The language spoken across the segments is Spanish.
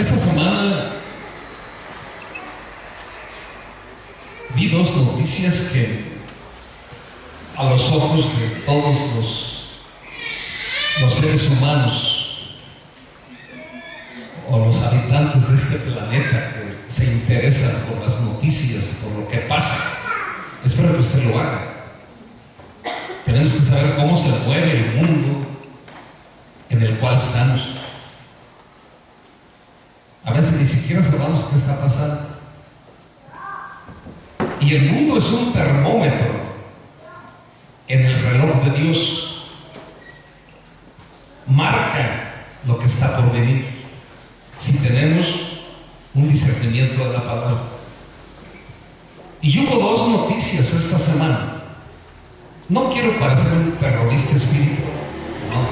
Esta semana vi dos noticias que a los ojos de todos los seres humanos o los habitantes de este planeta que se interesan por las noticias, por lo que pasa, espero que usted lo haga. Tenemos que saber cómo se mueve el mundo en el cual estamos. A veces ni siquiera sabemos qué está pasando. Y el mundo es un termómetro en el reloj de Dios. Marca lo que está por venir, si tenemos un discernimiento de la palabra. Y hubo dos noticias esta semana. No quiero parecer un terrorista espiritual, no,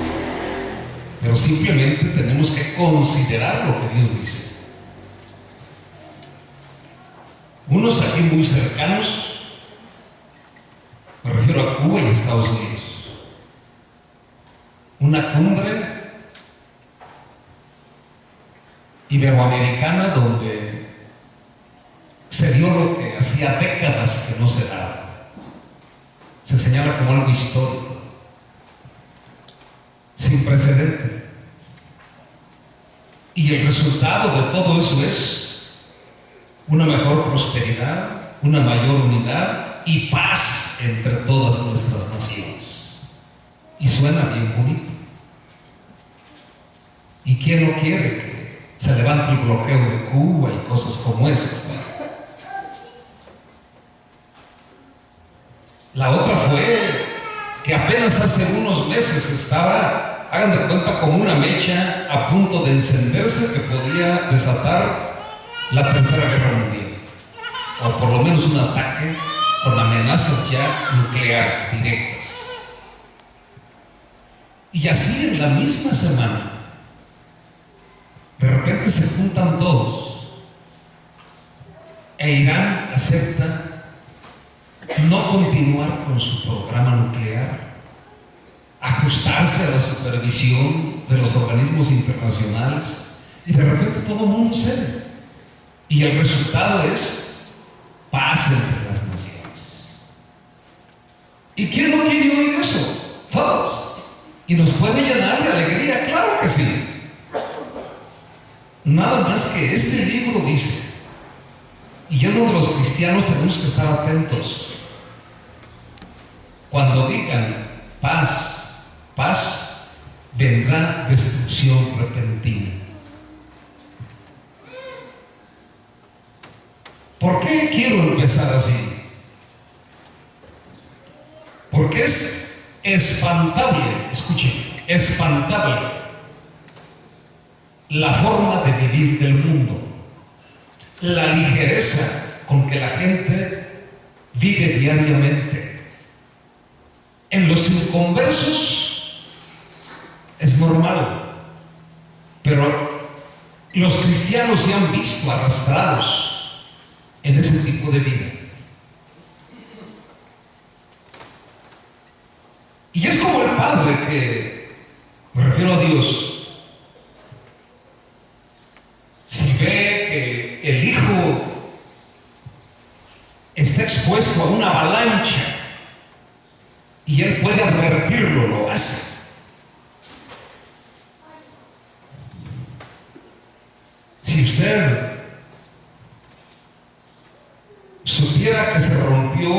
pero simplemente tenemos que considerar lo que Dios dice. Unos aquí muy cercanos, me refiero a Cuba y Estados Unidos. Una cumbre iberoamericana donde se dio lo que hacía décadas que no se daba. Se señala como algo histórico, sin precedente. Y el resultado de todo eso es una mejor prosperidad, una mayor unidad y paz entre todas nuestras naciones. Y suena bien bonito. ¿Y quién no quiere que se levante el bloqueo de Cuba y cosas como esas? La otra fue que apenas hace unos meses estaba, hagan de cuenta, como una mecha a punto de encenderse que podía desatar la Tercera Guerra Mundial, o por lo menos un ataque con amenazas ya nucleares directas. Y así en la misma semana, de repente se juntan todos e Irán acepta no continuar con su programa nuclear, ajustarse a la supervisión de los organismos internacionales, y de repente todo el mundo cede. Y el resultado es paz entre las naciones. ¿Y quién no quiere oír eso? Todos. ¿Y nos puede llenar de alegría? Claro que sí. Nada más que este libro dice, y es donde los cristianos tenemos que estar atentos. Cuando digan paz, paz, vendrá destrucción repentina. ¿Por qué quiero empezar así? Porque es espantable, escuchen, espantable la forma de vivir del mundo, la ligereza con que la gente vive diariamente. En los inconversos es normal, pero los cristianos se han visto arrastrados en ese tipo de vida. Y es como el padre que, me refiero a Dios, si ve que el hijo está expuesto a una avalancha y él puede advertirlo, lo hace. Si usted supiera que se rompió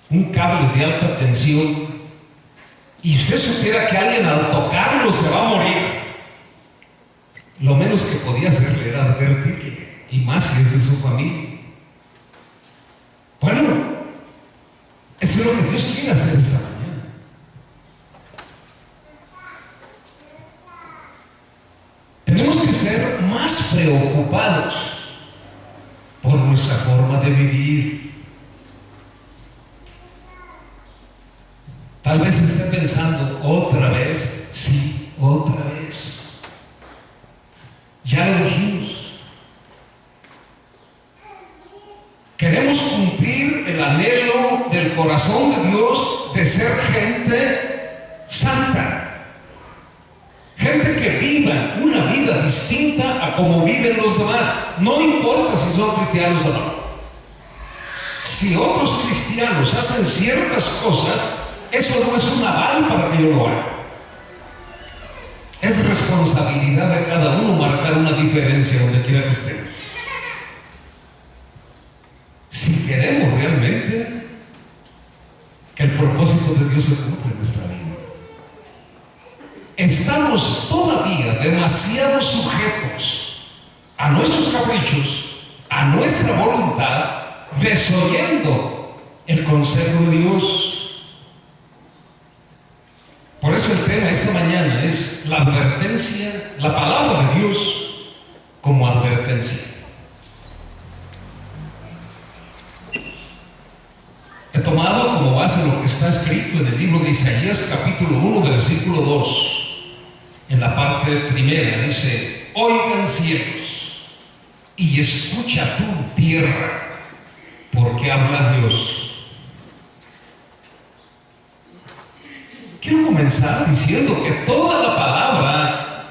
un cable de alta tensión y usted supiera que alguien al tocarlo se va a morir, lo menos que podía hacerle era advertirle, y más si es de su familia. Bueno, eso es lo que Dios quiere hacer esta mañana. Tenemos que ser más preocupados por nuestra forma de vivir. Tal vez esté pensando otra vez, sí, otra vez. Ya lo dijimos. Queremos cumplir el anhelo del corazón de Dios de ser gente santa, gente que viva una vida vida distinta a cómo viven los demás. No importa si son cristianos o no. Si otros cristianos hacen ciertas cosas, eso no es un aval para que yo lo haga. Es responsabilidad de cada uno marcar una diferencia donde quiera que estemos. Si queremos realmente que el propósito de Dios se cumpla en nuestra vida. Estamos todavía demasiado sujetos a nuestros caprichos, a nuestra voluntad, desoyendo el consejo de Dios. Por eso el tema esta mañana es la advertencia, la palabra de Dios como advertencia. He tomado como base lo que está escrito en el libro de Isaías capítulo 1 versículo 2. En la parte primera dice: oigan cielos y escucha tú tierra, porque habla Dios. Quiero comenzar diciendo que toda la palabra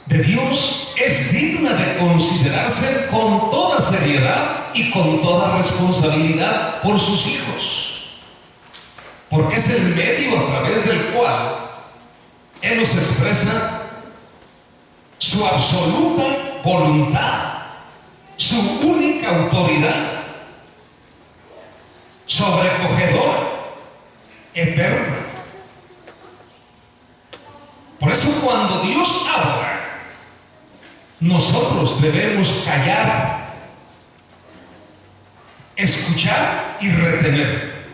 de Dios es digna de considerarse con toda seriedad y con toda responsabilidad por sus hijos, porque es el medio a través del cual Él nos expresa su absoluta voluntad, su única autoridad, sobrecogedora, eterna. Por eso cuando Dios habla, nosotros debemos callar, escuchar y retener.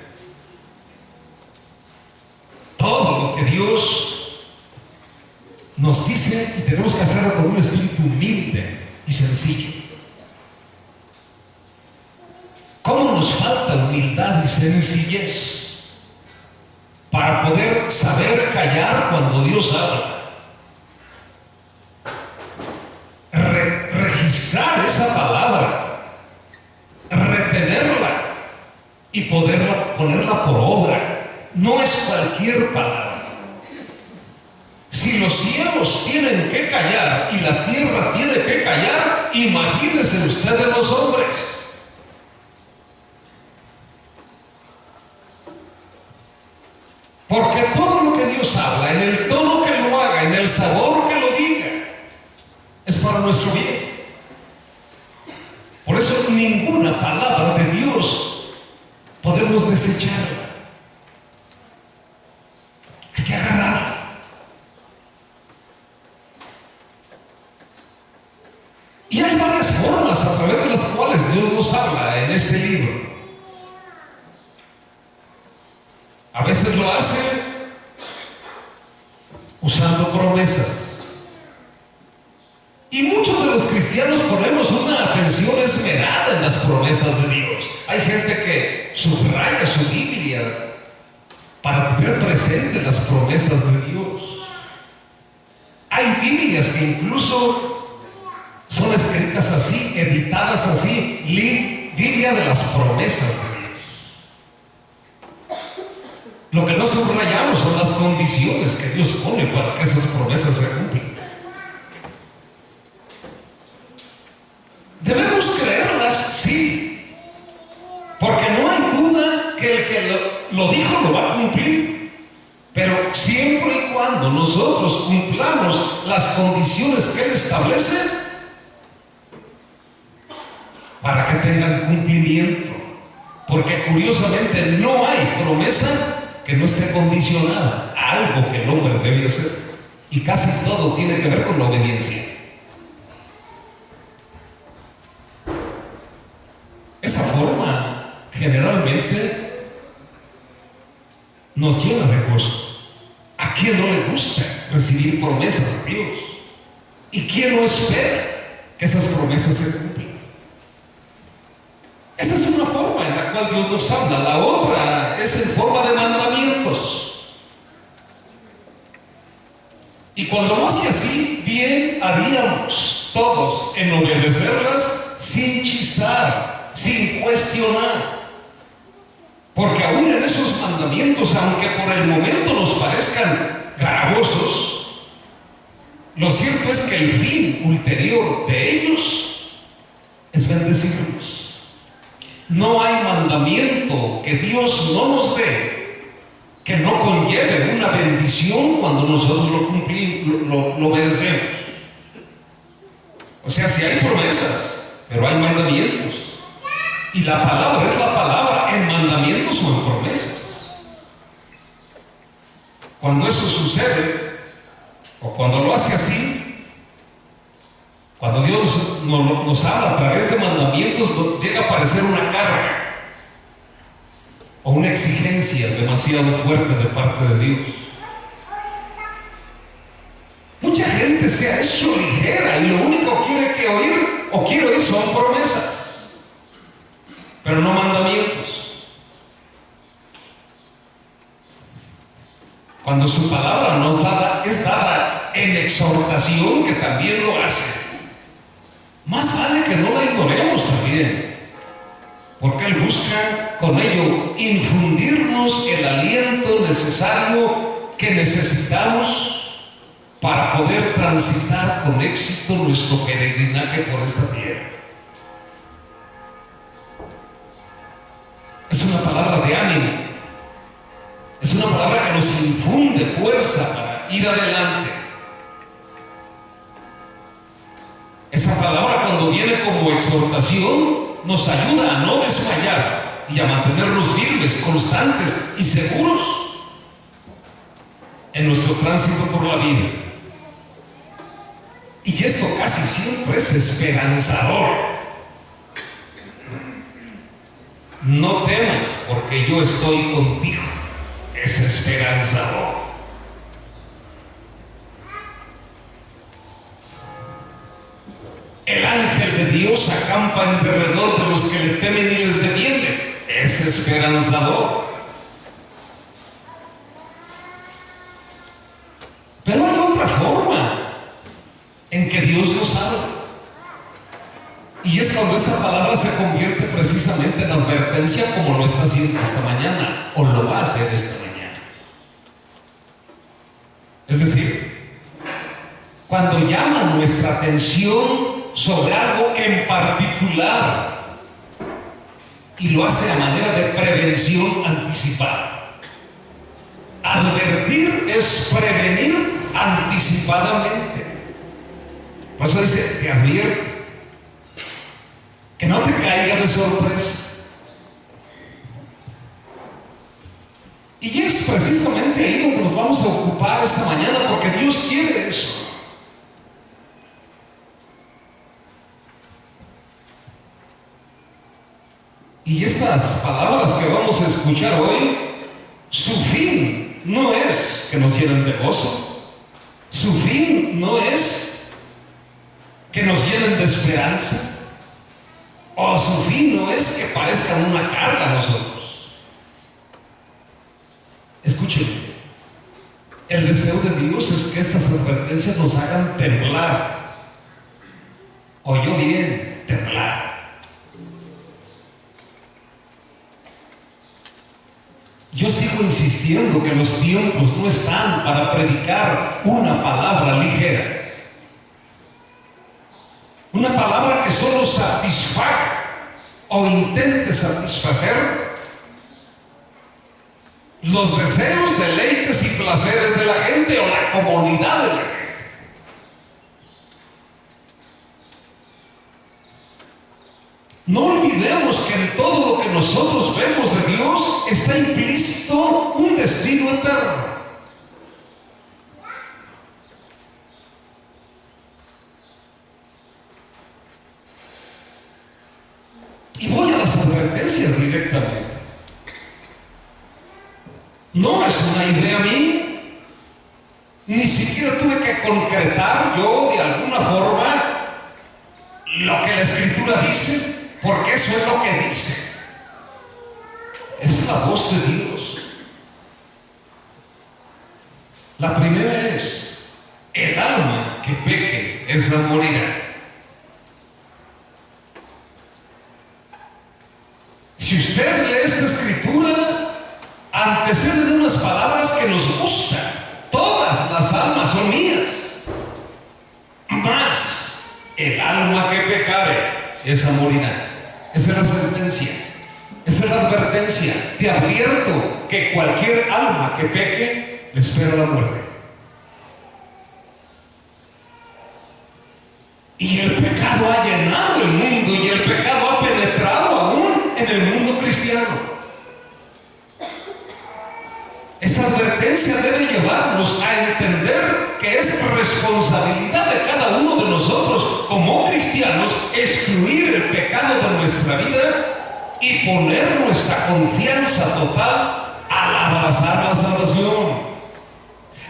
Todo lo que Dios nos dice, y tenemos que hacerlo con un espíritu humilde y sencillo. ¿Cómo nos falta humildad y sencillez para poder saber callar cuando Dios habla? Registrar esa palabra, retenerla y ponerla por obra. No es cualquier palabra. Si los cielos tienen que callar y la tierra tiene que callar, imagínense ustedes los hombres. Porque todo lo que Dios habla, en el tono que lo haga, en el sabor que lo diga, es para nuestro bien. Por eso ninguna palabra de Dios podemos desecharla. Hay que agarrarla. Y hay varias formas a través de las cuales Dios nos habla en este libro. A veces lo hace usando promesas. Y muchos de los cristianos ponemos una atención esmerada en las promesas de Dios. Hay gente que subraya su Biblia para tener presente las promesas de Dios. Hay Biblias que incluso son escritas así, editadas así, Biblia de las promesas de Dios. Lo que no subrayamos son las condiciones que Dios pone para que esas promesas se cumplan. Debemos creerlas, sí, porque no hay duda que el que lo dijo lo va a cumplir, pero siempre y cuando nosotros cumplamos las condiciones que Él establece para que tengan cumplimiento, porque curiosamente no hay promesa que no esté condicionada a algo que el hombre debe hacer, y casi todo tiene que ver con la obediencia. Esa forma generalmente nos llena de gozo. ¿A quién no le gusta recibir promesas de Dios? ¿Y quién no espera que esas promesas se cumplan? Esa es una forma en la cual Dios nos habla. La otra es en forma de mandamientos. Y cuando lo hace así, bien haríamos todos en obedecerlas sin chistar, sin cuestionar. Porque aún en esos mandamientos, aunque por el momento nos parezcan gravosos, Lo cierto es que el fin ulterior de ellos es bendecirnos. No hay mandamiento que Dios no nos dé que no conlleve una bendición cuando nosotros lo cumplimos, lo obedecemos. O sea, si hay promesas, pero hay mandamientos. Y la palabra es la palabra en mandamientos o en promesas. Cuando eso sucede, o cuando lo hace así, cuando Dios nos habla a través de mandamientos, llega a parecer una carga o una exigencia demasiado fuerte de parte de Dios. Mucha gente se ha hecho ligera y lo único que quiere oír son promesas, pero no mandamientos. Cuando su palabra es dada en exhortación, que también lo hace, más vale que no la ignoremos también, porque Él busca con ello infundirnos el aliento necesario que necesitamos para poder transitar con éxito nuestro peregrinaje por esta tierra. Es una palabra de ánimo, es una palabra que nos infunde fuerza para ir adelante. Esa palabra, cuando viene como exhortación, nos ayuda a no desmayar y a mantenernos firmes, constantes y seguros en nuestro tránsito por la vida. Y esto casi siempre es esperanzador. No temas, porque yo estoy contigo. Es esperanzador. El ángel de Dios acampa en derredor de los que le temen y les defiende. Es esperanzador. Pero hay otra forma en que Dios nos habla. Y es cuando esa palabra se convierte precisamente en advertencia, como lo está haciendo esta mañana, o lo va a hacer esta mañana. Es decir, cuando llama nuestra atención sobre algo en particular y lo hace a manera de prevención anticipada. Advertir es prevenir anticipadamente. Por eso dice, te advierto, que no te caiga de sorpresa. Y es precisamente ahí donde nos vamos a ocupar esta mañana, porque Dios quiere eso. Y estas palabras que vamos a escuchar hoy, su fin no es que nos llenen de gozo, su fin no es que nos llenen de esperanza, o su fin no es que parezcan una carga a nosotros. Escúchenme, el deseo de Dios es que estas advertencias nos hagan temblar. Oyó bien, temblar. Yo sigo insistiendo que los tiempos no están para predicar una palabra ligera, una palabra que solo satisfaga o intente satisfacer los deseos, deleites y placeres de la gente o la comodidad de la gente. No olvidemos que en todo lo que nosotros vemos de Dios está implícito un destino eterno. Y voy a las advertencias directamente. No es una idea mía, ni siquiera tuve que concretar yo de alguna forma lo que la Escritura dice, porque eso es lo que dice. Es la voz de Dios. La primera es: el alma que peque, esa morirá. Si usted lee esta Escritura, anteceden unas palabras que nos gustan. Todas las almas son mías. el alma que pecare, esa morirá. Esa es la sentencia, esa es la advertencia. Te advierto que cualquier alma que peque le espera la muerte. Y el pecado ha llenado el mundo, y el pecado ha penetrado aún en el mundo cristiano. Esta advertencia debe llevarnos a entender que es responsabilidad de cada uno de nosotros como cristianos excluir el pecado de nuestra vida y poner nuestra confianza total al abrazar la salvación.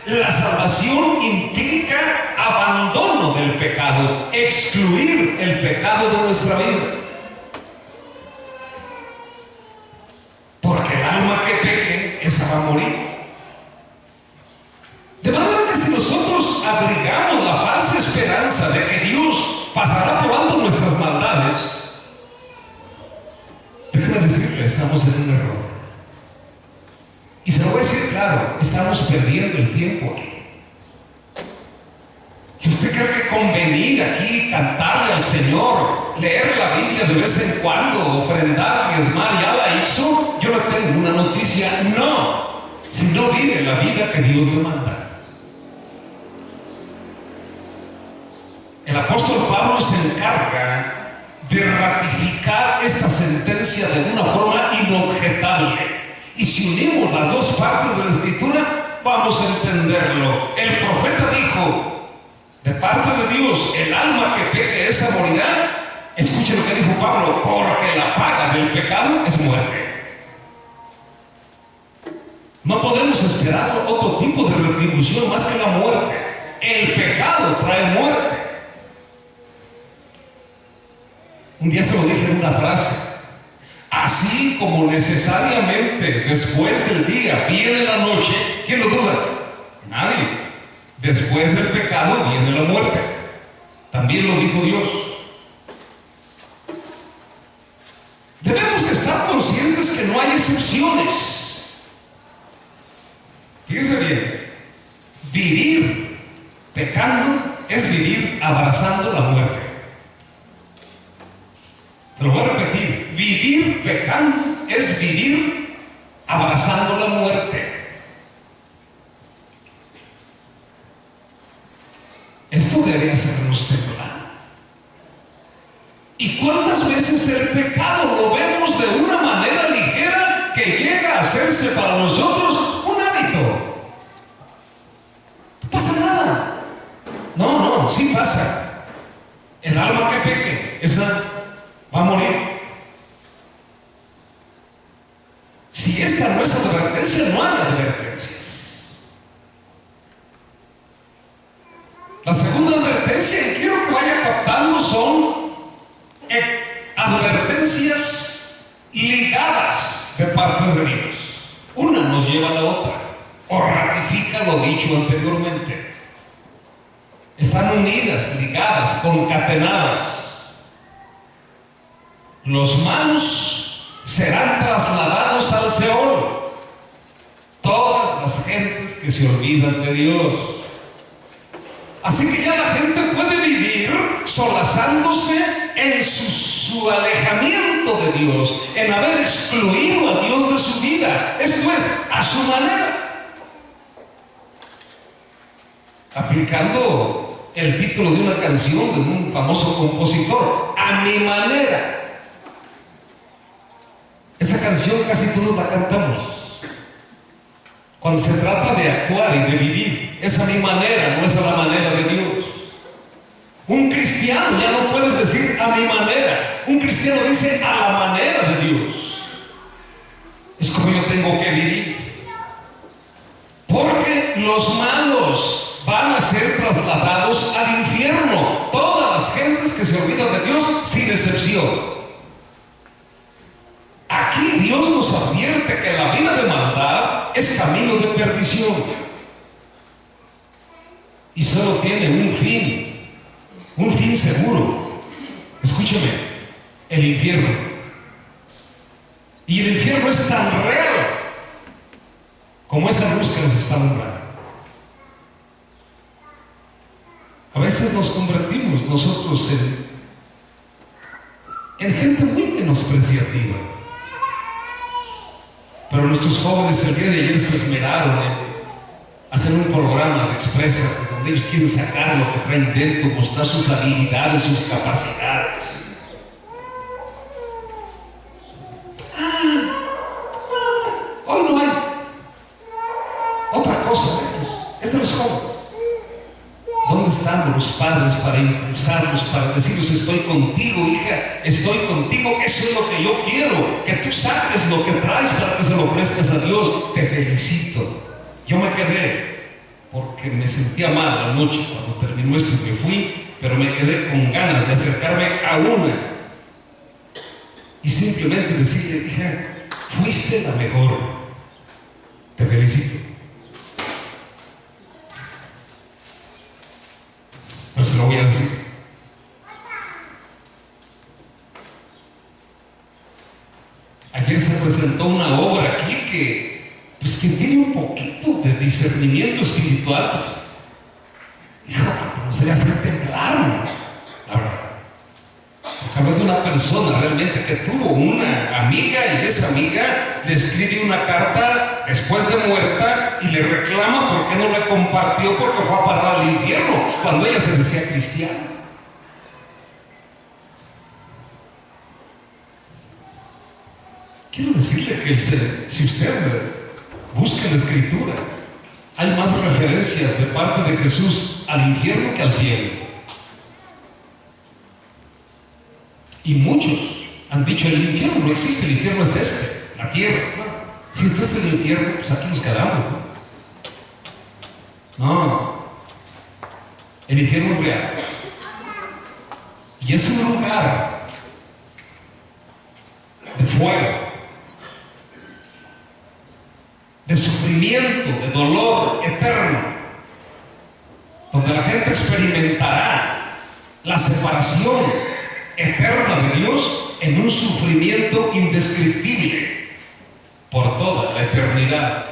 La salvación implica abandono del pecado, excluir el pecado de nuestra vida. Porque el alma que peque, esa va a morir. De manera que si nosotros abrigamos la falsa esperanza de que Dios pasará por alto nuestras maldades, déjeme decirle, estamos en un error. Y se lo voy a decir claro, estamos perdiendo el tiempo aquí. Si usted cree que con venir aquí, cantarle al Señor, leer la Biblia de vez en cuando, ofrendar, diezmar, ya la hizo, yo le tengo una noticia: no, si no vive la vida que Dios demanda. El apóstol Pablo se encarga de ratificar esta sentencia de una forma inobjetable. Y si unimos las dos partes de la Escritura, vamos a entenderlo. El profeta dijo, de parte de Dios, el alma que peque, esa morirá. Escuche lo que dijo Pablo: porque la paga del pecado es muerte. No podemos esperar otro tipo de retribución más que la muerte. El pecado trae muerte. Un día se lo dije en una frase: así como necesariamente después del día viene la noche, ¿quién lo duda? Nadie. Después del pecado viene la muerte. También lo dijo Dios. Debemos estar conscientes que no hay excepciones. Fíjense bien, vivir pecando es vivir abrazando la muerte. Se lo voy a repetir: vivir pecando es vivir abrazando la muerte. Esto debe hacernos temblar. ¿Y cuántas veces el pecado lo vemos de una manera ligera que llega a hacerse para nosotros un hábito? No pasa nada. No, sí pasa. El alma que peque, esa va a morir. Si esta no es advertencia, no hay advertencias. La segunda advertencia, y quiero que vaya captando, son advertencias ligadas de parte de Dios. Una nos lleva a la otra, o ratifica lo dicho anteriormente. Están unidas, ligadas, concatenadas. Los malos serán trasladados al Seol. Todas las gentes que se olvidan de Dios. Así que ya la gente puede vivir solazándose en su alejamiento de Dios, en haber excluido a Dios de su vida. Esto es, a su manera. Aplicando el título de una canción de un famoso compositor: a mi manera. Esa canción casi todos la cantamos. Cuando se trata de actuar y de vivir, es a mi manera, no es a la manera de Dios. Un cristiano ya no puede decir a mi manera. Un cristiano dice a la manera de Dios. Es como yo tengo que vivir. Porque los malos van a ser trasladados al infierno. Todas las gentes que se olvidan de Dios, sin excepción. Aquí Dios nos advierte que la vida de maldad es camino de perdición y solo tiene un fin seguro. Escúcheme: el infierno. Y el infierno es tan real como esa luz que nos está alumbrando. A A veces nos convertimos nosotros en gente muy menospreciativa. Pero nuestros jóvenes el día de ayer se esmeraron en hacer un programa de Expresa, donde ellos quieren sacar lo que traen dentro, mostrar sus habilidades, sus capacidades. Hoy no hay otra cosa de ellos, es de los jóvenes. ¿Dónde están los padres para impulsarlos, para decirles: estoy contigo, hija, estoy contigo, eso es lo que yo quiero, que tú saques lo que traes para que se lo ofrezcas a Dios? Te felicito. Yo me quedé porque me sentía mal anoche cuando terminó esto y me fui, pero me quedé con ganas de acercarme a una y simplemente decirle: hija, fuiste la mejor, te felicito. No se lo voy a decir. Ayer se presentó una obra aquí que tiene un poquito de discernimiento espiritual, nos debe hacer temblar, la verdad. Porque hablo de una persona realmente que tuvo una amiga, y esa amiga le escribe una carta después de muerta y le reclama por qué no la compartió, porque fue a parar al infierno cuando ella se decía cristiana. Quiero decirle que si usted busca en la Escritura, hay más referencias de parte de Jesús al infierno que al cielo. Y muchos han dicho: el infierno no existe, el infierno es la tierra. Claro, si este es el infierno, pues aquí nos quedamos, ¿no? El infierno es real. Y es un lugar de fuego, de sufrimiento, de dolor eterno, donde la gente experimentará la separación eterna de Dios en un sufrimiento indescriptible por toda la eternidad.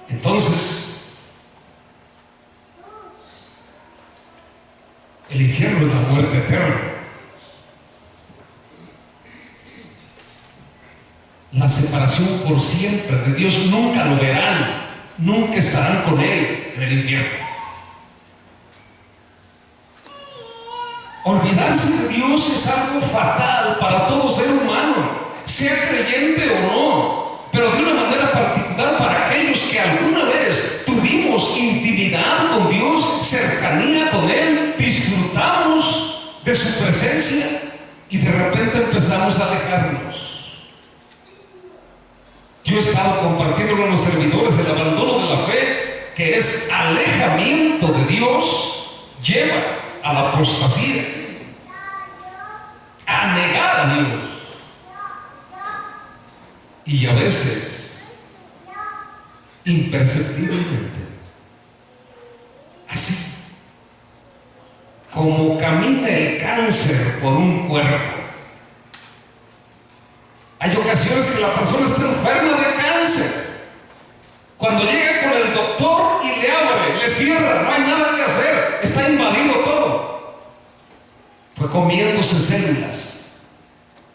Entonces, el infierno es la muerte eterna. La separación por siempre de Dios. Nunca lo verán, nunca estarán con Él en el infierno. Olvidarse de Dios es algo fatal para todo ser humano, sea creyente o no, pero de una manera particular para aquellos que alguna vez tuvimos intimidad con Dios, cercanía con Él, disfrutamos de su presencia y de repente empezamos a alejarnos. Yo he estado compartiendo con los servidores el abandono de la fe, que es alejamiento de Dios, lleva a la apostasía, a negar a Dios. Y a veces, imperceptiblemente, así como camina el cáncer por un cuerpo. Hay ocasiones que la persona está enferma de cáncer. Cuando llega con el doctor y le abre, le cierra, no hay nada que hacer, está invadido todo. Fue comiéndose células,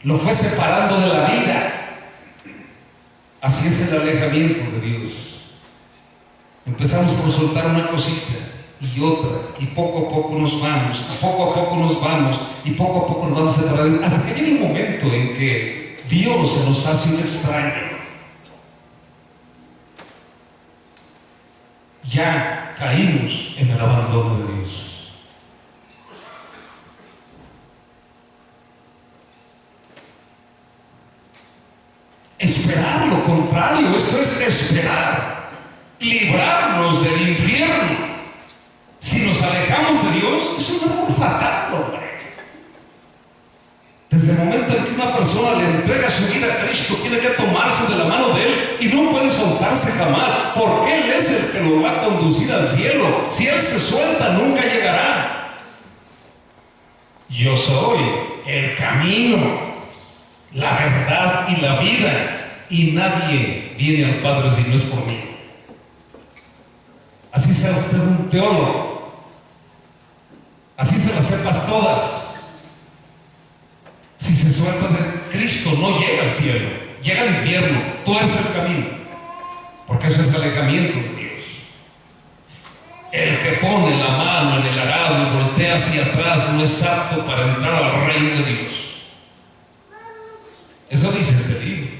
lo fue separando de la vida. Así es el alejamiento de Dios. Empezamos por soltar una cosita y otra, y poco a poco nos vamos, poco a poco nos vamos, y poco a poco nos vamos separando, hasta que viene un momento en que Dios se nos hace un extraño. Ya caímos en el abandono de Dios. Esperar lo contrario, esto es esperar librarnos del infierno. Si nos alejamos de Dios, es un error fatal, hombre. Desde el momento en que una persona le entrega su vida a Cristo, tiene que tomarse de la mano de Él y no puede soltarse jamás, porque Él es el que lo va a conducir al cielo. Si Él se suelta, nunca llegará. Yo soy el camino, la verdad y la vida, y nadie viene al Padre si no es por mí. Así sea usted un teólogo, así se las sepas todas. Si se suelta de Cristo, no llega al cielo, llega al infierno, tuerce el camino, porque eso es alejamiento de Dios. El que pone la mano en el arado y voltea hacia atrás no es apto para entrar al reino de Dios. Eso dice este libro.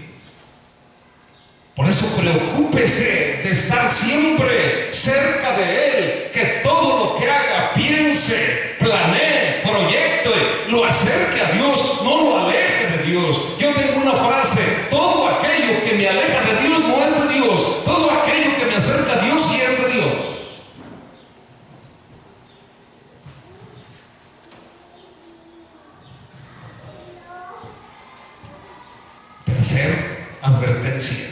Por eso preocúpese de estar siempre cerca de Él, que todo lo que haga, piense, planee, proyecte, lo acerque a Dios, no lo aleje de Dios. Yo tengo una frase: todo aquello que me aleja de Dios no es de Dios, todo aquello que me acerca a Dios sí es de Dios. Tercera advertencia.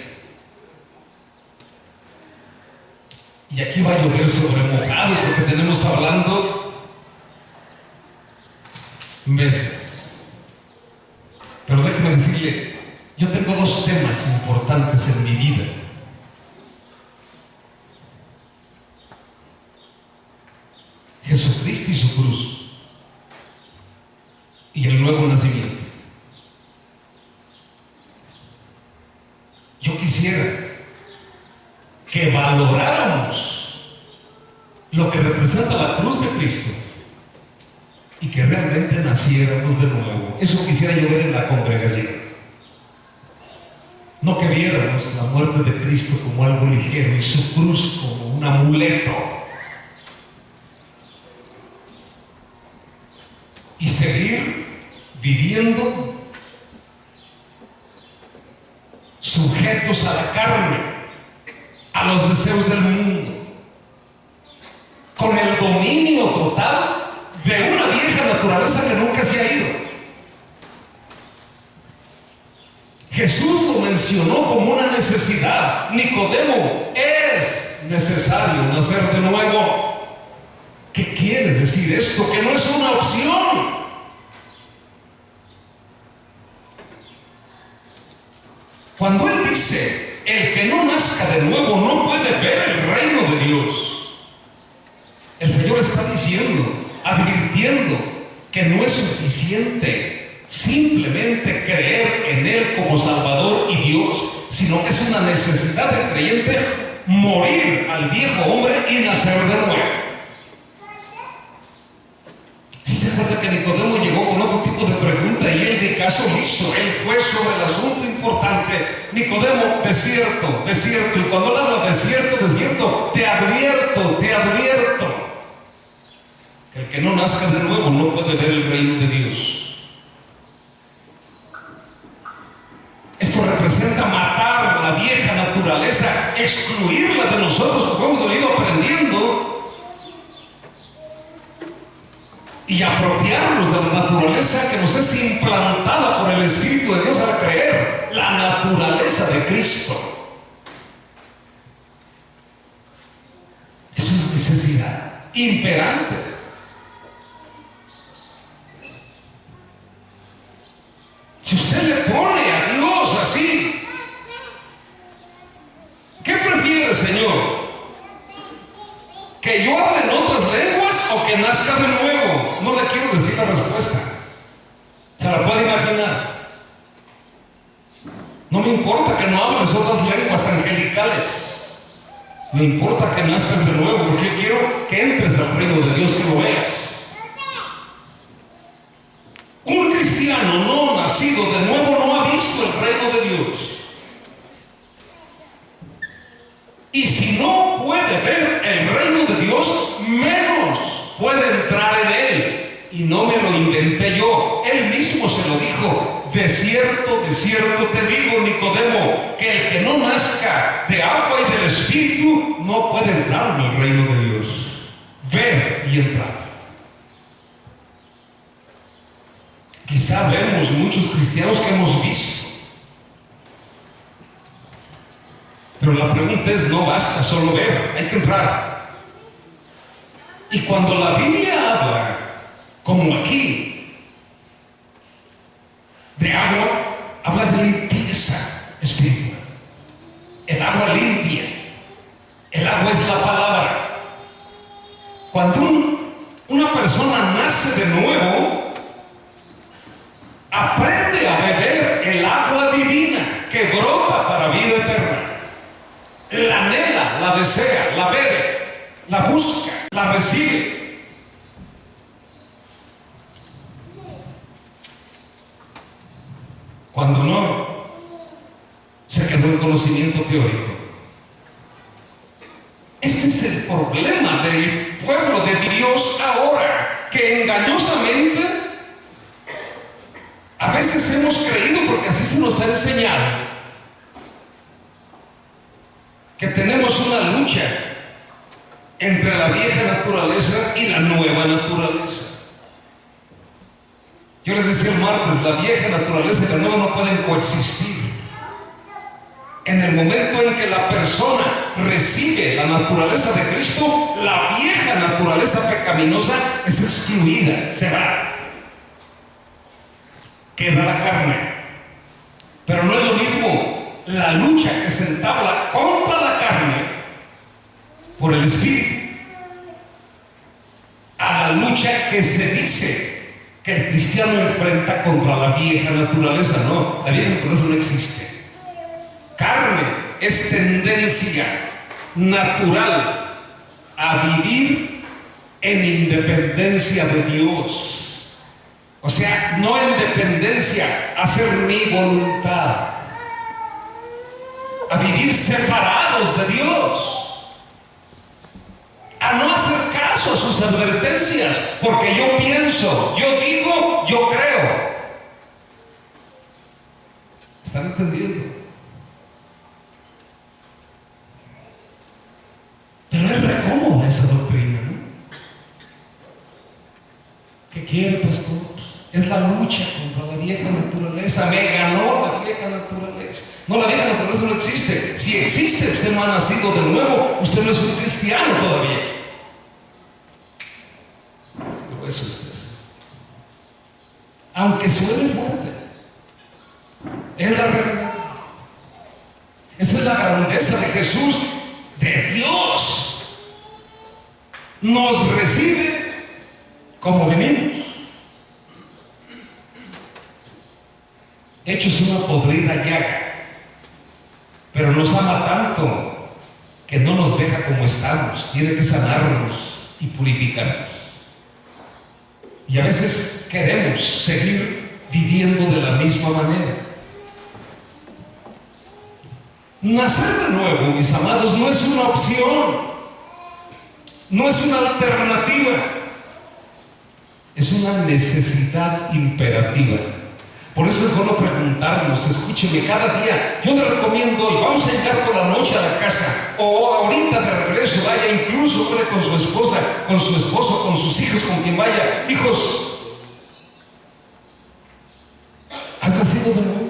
Y aquí va a llover sobre mojado, porque tenemos hablando meses. Pero déjeme decirle, yo tengo dos temas importantes en mi vida. Jesucristo y su cruz, y el nuevo nacimiento. Yo quisiera que valoráramos lo que representa la cruz de Cristo y que realmente naciéramos de nuevo. Eso quisiera yo ver en la congregación. No que viéramos la muerte de Cristo como algo ligero y su cruz como un amuleto. Y seguir viviendo sujetos a la carne, a los deseos del mundo, con el dominio total de una vieja naturaleza que nunca se ha ido. Jesús lo mencionó como una necesidad. Nicodemo, es necesario nacer de nuevo. ¿Qué quiere decir esto? Que no es una opción. Cuando Él dice: el que no nazca de nuevo no puede ver el reino de Dios, el Señor está diciendo, advirtiendo, que no es suficiente simplemente creer en Él como Salvador y Dios, sino que es una necesidad del creyente morir al viejo hombre y nacer de nuevo. Si se acuerda que Nicodemo llegó con otro tipo de pregunta y él de caso hizo, él fue sobre el asunto importante. Nicodemo, desierto, desierto. Y cuando él habla desierto, desierto, te advierto, que el que no nazca de nuevo no puede ver el reino de Dios. Esto representa matar la vieja naturaleza, excluirla de nosotros, como hemos venido aprendiendo, y apropiarnos de la naturaleza que nos es implantada por el Espíritu de Dios al creer, la naturaleza de Cristo. Es una necesidad imperante. Si usted le pone a Dios así, ¿qué prefiere, Señor? ¿Que yo hable en otras lenguas o que nazca de nuevo? No le quiero decir la respuesta. ¿Se la puede imaginar? No me importa que no hables otras lenguas angelicales. Me importa que nazcas de nuevo, porque quiero que entres al reino de Dios, que lo veas. Un cristiano no nacido de nuevo no ha visto el reino de Dios. Y si no puede ver el reino de Dios, menos puede entrar en él. Y no me lo inventé yo, Él mismo se lo dijo: de cierto, te digo, Nicodemo, que el que no nazca de agua y del Espíritu no puede entrar en el reino de Dios. Ver y entrar. Quizá vemos muchos cristianos que hemos visto, pero la pregunta es: no basta solo ver, hay que entrar. Y cuando la Biblia habla, como aquí, de agua, habla de limpieza espiritual. El agua limpia. El agua es la palabra. Cuando una persona nace de nuevo, aprende a beber el agua divina que brota para vida eterna. La anhela, la desea, la bebe, la busca, la recibe. Cuando no, se quedó en conocimiento teórico. Este es el problema del pueblo de Dios ahora, que engañosamente a veces hemos creído, porque así se nos ha enseñado, que tenemos una lucha entre la vieja naturaleza y la nueva naturaleza. Yo les decía el martes, la vieja naturaleza y la nueva no pueden coexistir. En el momento en que la persona recibe la naturaleza de Cristo, la vieja naturaleza pecaminosa es excluida, se va. Queda la carne. Pero no es lo mismo la lucha que se entabla contra la carne por el Espíritu a la lucha que se dice que el cristiano enfrenta contra la vieja naturaleza. No, la vieja naturaleza no existe. Carne es tendencia natural a vivir en independencia de Dios. O sea, no en dependencia a hacer mi voluntad, a vivir separados de Dios, a no hacer caso a sus advertencias, porque yo pienso, yo digo, yo creo. ¿Están entendiendo? Pero es recómoda esa doctrina, ¿no? ¿Qué quiere, pastor? Es la lucha contra la vieja naturaleza. Me ganó la vieja naturaleza. No, la vieja naturaleza no existe. Si existe, usted no ha nacido de nuevo, usted no es un cristiano todavía. Pero eso es eso. Aunque suene fuerte, es la realidad. Esa es la grandeza de Jesús, de Dios. Nos recibe como venimos, hechos una podrida llaga, pero nos ama tanto que no nos deja como estamos. Tiene que sanarnos y purificarnos. Y a veces queremos seguir viviendo de la misma manera. Nacer de nuevo, mis amados, no es una opción, no es una alternativa, es una necesidad imperativa. Por eso es bueno preguntarnos. Escúcheme, cada día yo le recomiendo, y vamos a llegar por la noche a la casa, o ahorita de regreso, vaya, incluso puede con su esposa, con su esposo, con sus hijos, con quien vaya. Hijos, ¿has nacido de nuevo?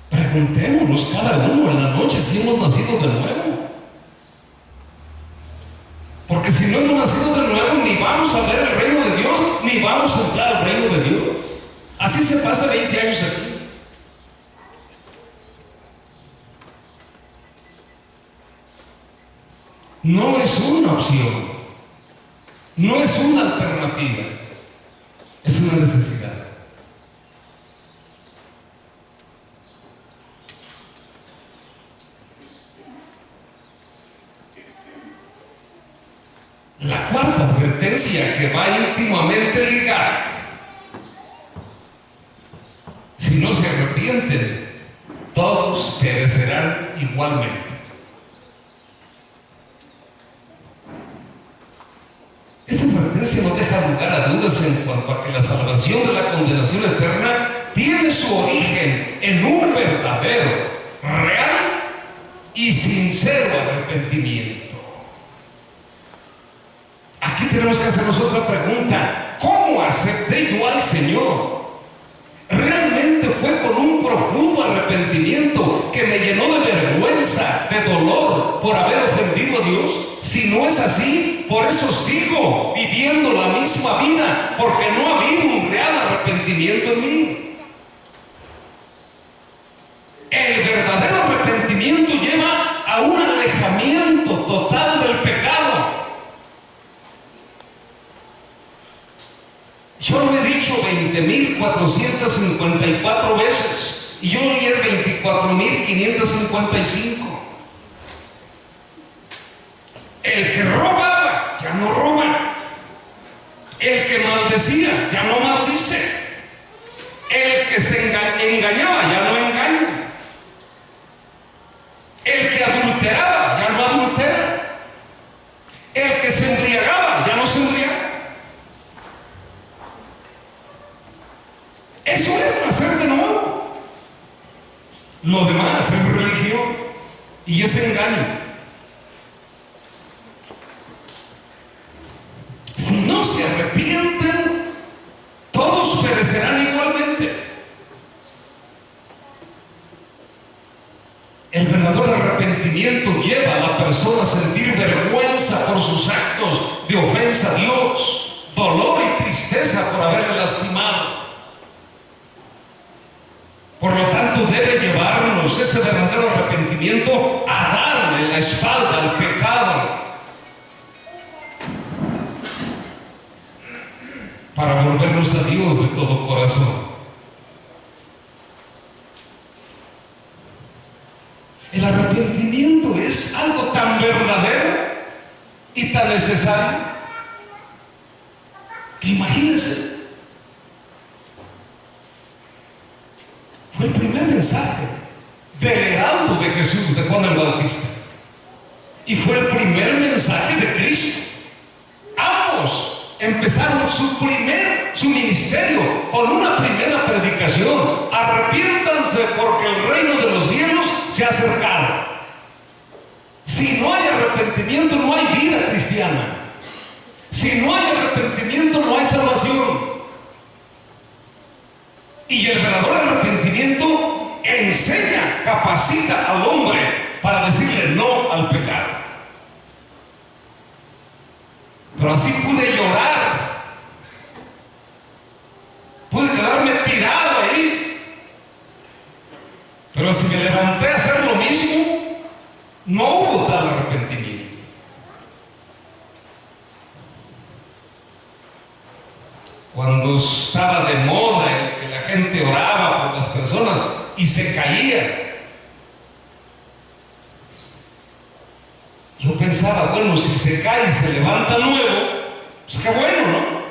Preguntémonos cada uno en la noche si hemos nacido de nuevo. Porque si no hemos nacido de nuevo, ni vamos a ver el reino de Dios, ni vamos a entrar al reino de Dios. Así se pasa 20 años aquí. No es una opción, no es una alternativa, es una necesidad. La cuarta advertencia, que va íntimamente ligada: si no se arrepienten, todos perecerán igualmente. Esta advertencia no deja lugar a dudas en cuanto a que la salvación de la condenación eterna tiene su origen en un verdadero, real y sincero arrepentimiento. Aquí tenemos que hacernos otra pregunta: ¿cómo acepté yo al Señor? ¿Realmente fue con un profundo arrepentimiento que me llenó de vergüenza, de dolor por haber ofendido a Dios? Si no es así, por eso sigo viviendo la misma vida, porque no ha habido un real arrepentimiento en mí. El verdadero arrepentimiento lleva a un alejamiento total dicho 20.454 veces y hoy es 24.555. El que robaba ya no roba. El que maldecía ya no maldice. El que se engañaba ya no engaña. El que adulteraba ya no adultera. El que se embriagaba ya no se embriaga. Eso es nacer de nuevo. Lo demás es religión y es engaño. Si no se arrepienten, todos perecerán igualmente. El verdadero arrepentimiento lleva a la persona a sentir vergüenza por sus actos de ofensa a Dios, dolor y tristeza por haberle lastimado. Por lo tanto, debe llevarnos ese verdadero arrepentimiento a darle la espalda al pecado, para volvernos a Dios de todo corazón. El arrepentimiento es algo tan verdadero y tan necesario que imagínense, fue el primer mensaje del heraldo de Jesús, de Juan el Bautista, y fue el primer mensaje de Cristo. Ambos empezaron su ministerio con una primera predicación: arrepiéntanse porque el reino de los cielos se ha acercado. Si no hay arrepentimiento, no hay vida cristiana. Si no hay arrepentimiento, no hay salvación. Y el verdadero arrepentimiento enseña, capacita al hombre para decirle no al pecado. Pero así pude llorar, pude quedarme tirado ahí, pero si me levanté a hacer lo mismo, no hubo tal arrepentimiento. Cuando estaba de moda el que la gente oraba por las personas y se caía, yo pensaba, bueno, si se cae y se levanta nuevo, pues qué bueno, ¿no?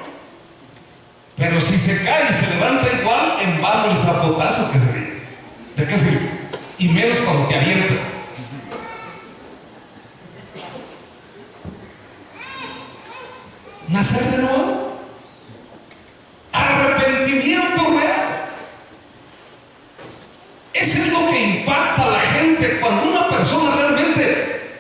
Pero si se cae y se levanta igual, en vano el zapotazo que se dio. ¿De qué sirve? Y menos cuando te avienta. Nacer de nuevo. Arrepentimiento real. Ese es lo que impacta a la gente cuando una persona realmente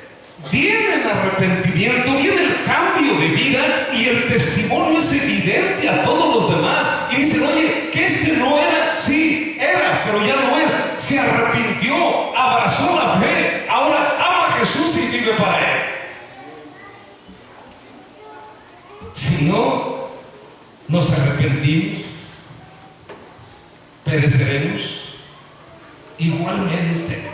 viene el arrepentimiento, viene el cambio de vida y el testimonio es evidente a todos los demás. Y dicen, oye, que este no era, sí, era, pero ya no es. Se arrepintió, abrazó la fe, ahora ama a Jesús y vive para Él. Si no nos arrepentimos, pereceremos igualmente.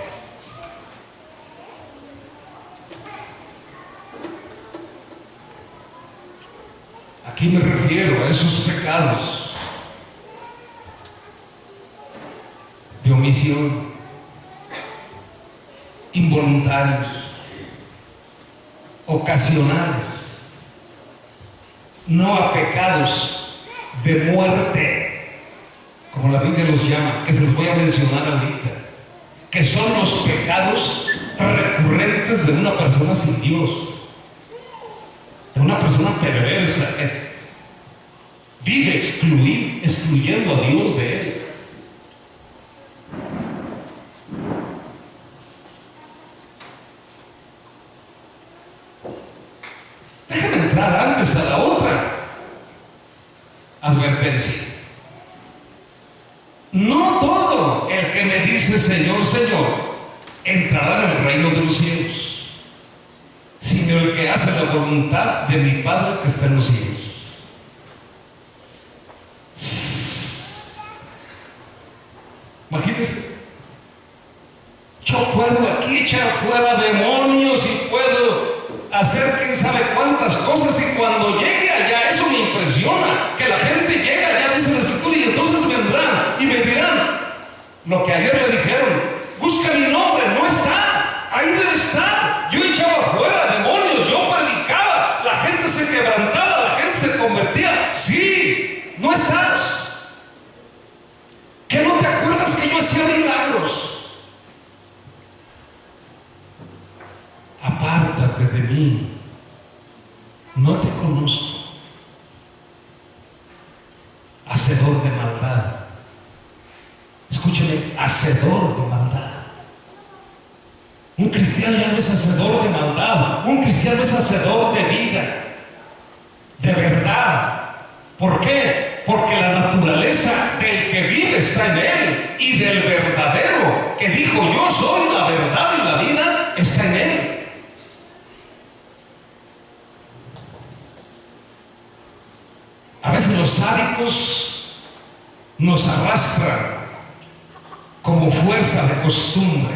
Aquí me refiero a esos pecados de omisión, involuntarios, ocasionales, no a pecados de muerte, como la Biblia los llama, que se los voy a mencionar ahorita, que son los pecados recurrentes de una persona sin Dios, de una persona perversa que vive excluyendo a Dios de él. Déjame entrar antes a la otra advertencia. No todo el que me dice Señor, Señor, entrará en el reino de los cielos, sino el que hace la voluntad de mi Padre que está en los cielos. Imagínense, yo puedo aquí echar fuera demonios y puedo hacer quién sabe cuántas cosas, y cuando llegue allá, eso me impresiona, que la gente llega allá dice la Escritura, y entonces vendrán y me dirán lo que ayer le dijeron: busca mi nombre, no está, ahí debe estar. Yo echaba fuera demonios, yo predicaba, la gente se quebrantaba, la gente se convertía. Sí, no estás. ¿Qué no te acuerdas que yo hacía milagros? Apártate de mí, no te conozco. Hacedor de maldad. Escúcheme, hacedor de maldad. Un cristiano ya no es hacedor de maldad. Un cristiano es hacedor de vida, de verdad. ¿Por qué? Porque la naturaleza del que vive está en él, y del verdadero que dijo: yo soy la verdad y la vida, está en él. A veces los hábitos nos arrastran como fuerza de costumbre.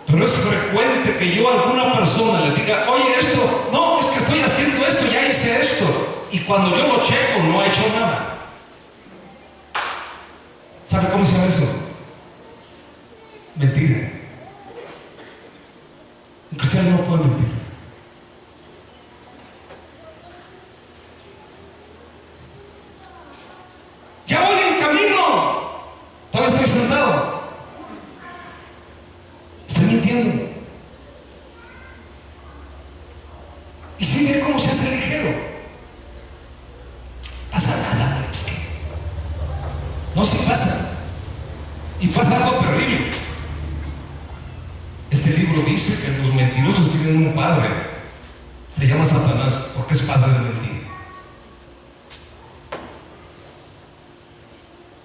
Pero es frecuente que yo a alguna persona le diga: oye, esto, no, es que estoy haciendo esto, ya hice esto. Y cuando yo lo checo, no ha hecho nada. ¿Sabe cómo se llama eso? Mentira. Un cristiano no puede mentir. Ya voy en camino, todavía estoy sentado. Estoy mintiendo. Y si ve cómo se hace ligero. Pasa nada, pues que no, si pasa. Y pasa algo terrible. Este libro dice que los mentirosos tienen un padre. Se llama Satanás, porque es padre de mentira.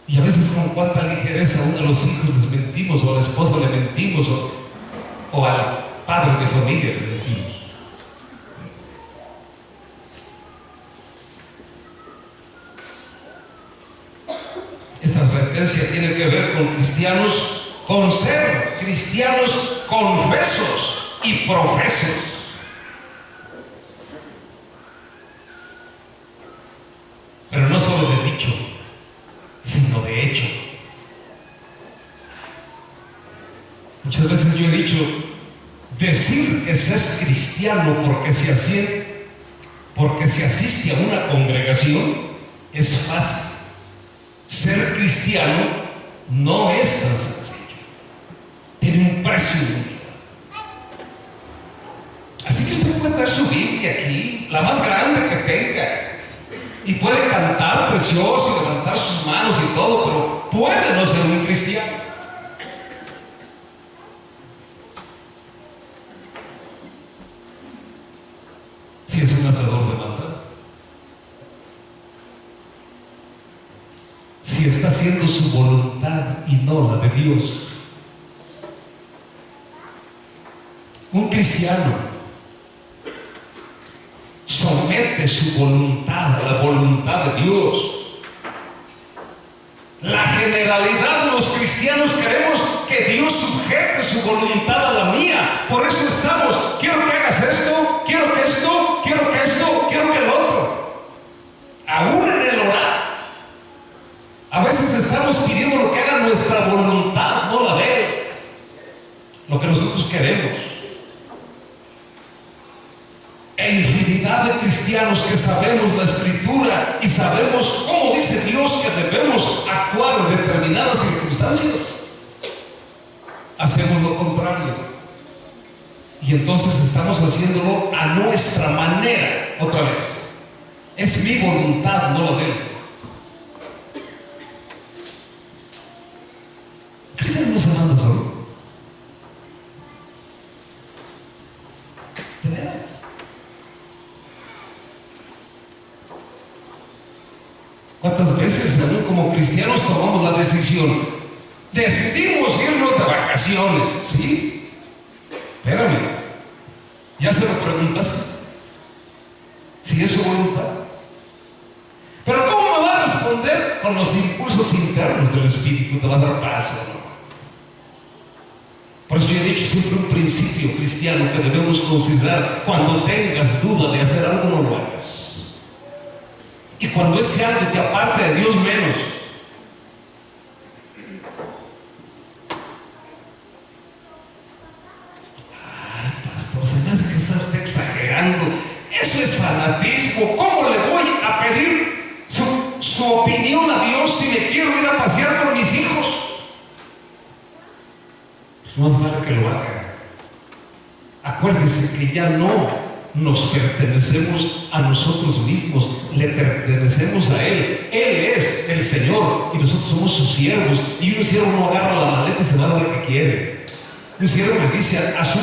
Y a veces con cuánta ligereza a uno de los hijos les mentimos, o a la esposa le mentimos, o al padre de familia le mentimos. Esta advertencia tiene que ver con cristianos, con ser cristianos confesos y profesos. Pero no solo de dicho, sino de hecho. Muchas veces yo he dicho: decir que se es cristiano porque se asiste a una congregación es fácil. Ser cristiano no es tan sencillo. Tiene un precio. Así que usted puede traer su Biblia aquí, la más grande que tenga, y puede cantar precioso, levantar sus manos y todo, pero puede no ser un cristiano. Si es un hacedor de maldad, si está haciendo su voluntad y no la de Dios. Un cristiano somete su voluntad a la voluntad de Dios. La generalidad de los cristianos queremos que Dios sujete su voluntad a la mía. Por eso estamos: quiero que hagas esto, quiero que esto, quiero que esto, quiero que el otro. Aún en el orar, a veces estamos pidiendo lo que haga nuestra voluntad, no la de Él, lo que nosotros queremos. E infinidad de cristianos que sabemos la Escritura y sabemos cómo dice Dios que debemos actuar en determinadas circunstancias, hacemos lo contrario. Y entonces estamos haciéndolo a nuestra manera. Otra vez, es mi voluntad, no la de Él. Cristiano no se manda solo. ¿De veras? ¿Cuántas veces aún como cristianos tomamos la decisión? Decidimos irnos de vacaciones, ¿sí? Espérame, ¿ya se lo preguntaste? Si es su voluntad. Pero ¿cómo me va a responder? Con los impulsos internos del Espíritu. Te va a dar paso, ¿no? Por eso yo he dicho siempre un principio cristiano que debemos considerar: cuando tengas duda de hacer algo, no lo hagas. Y cuando ese algo te aparte de Dios menos, pastor, se me hace que está usted exagerando. Eso es fanatismo. ¿Cómo le voy a pedir su opinión a Dios si me quiero ir a pasear con mis hijos? Pues más vale que lo haga. Acuérdense que ya no nos pertenecemos a nosotros mismos, le pertenecemos a Él. Él es el Señor y nosotros somos sus siervos. Y un siervo no agarra la maleta y se va a lo que quiere. Un siervo le dice a su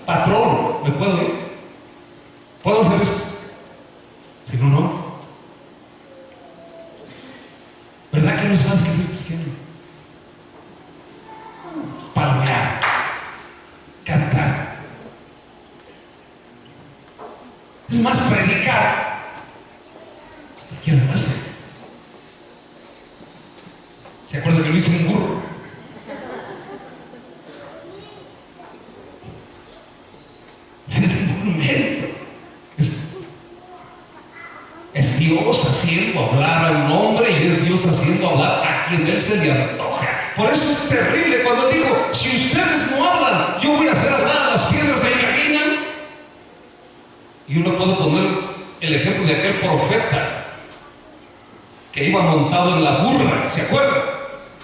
patrón: ¿me puedo ir? ¿Puedo hacer esto? Si no, no. ¿Verdad que no es fácil ser cristiano? Palmear, cantar. Es más, predicar. ¿Quién lo hace? ¿Se acuerda que lo hizo un burro? No es ningún mérito. Es Dios haciendo hablar a un hombre y es Dios haciendo hablar a quien Él se le antoja. Por eso es terrible cuando dijo: si ustedes no hablan, yo voy a hacer hablar a las piedras. ¿Se imaginan? Y uno puede poner el ejemplo de aquel profeta que iba montado en la burra, ¿se acuerdan?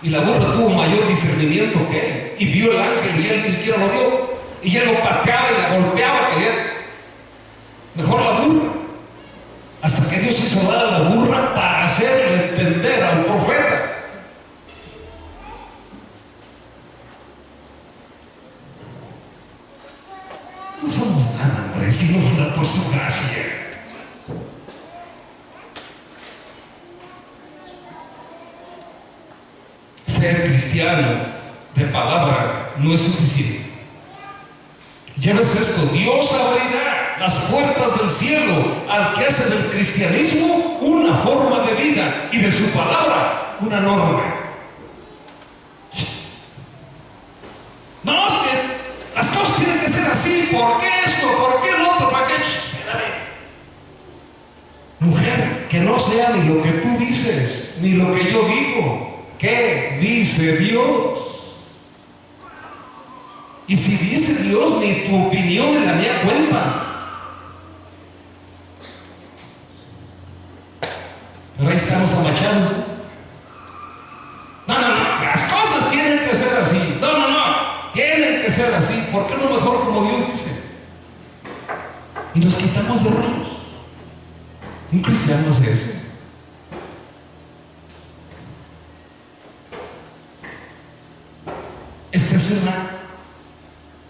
Y la burra tuvo mayor discernimiento que él, y vio el ángel y él ni siquiera lo vio, y él lo pateaba y la golpeaba, quería mejor la burra, hasta que Dios hizo hablar a la burra para hacerle entender al profeta. No somos nada, hombre, si no fuera por su gracia. Ser cristiano de palabra no es suficiente. Lleves esto: Dios abrirá las puertas del cielo al que hace del cristianismo una forma de vida y de su palabra una norma. No, es que las cosas tienen que ser así. ¿Por qué esto? ¿Por qué lo otro? ¿Para qué? Espérame. Mujer, que no sea ni lo que tú dices, ni lo que yo digo. ¿Qué dice Dios? Y si dice Dios, ni tu opinión ni la mía cuenta. Pero ahí estamos amachando. No, las cosas tienen que ser así. No, tienen que ser así. ¿Por qué no mejor como Dios dice? Y nos quitamos de rollos. Un cristiano hace eso. Este es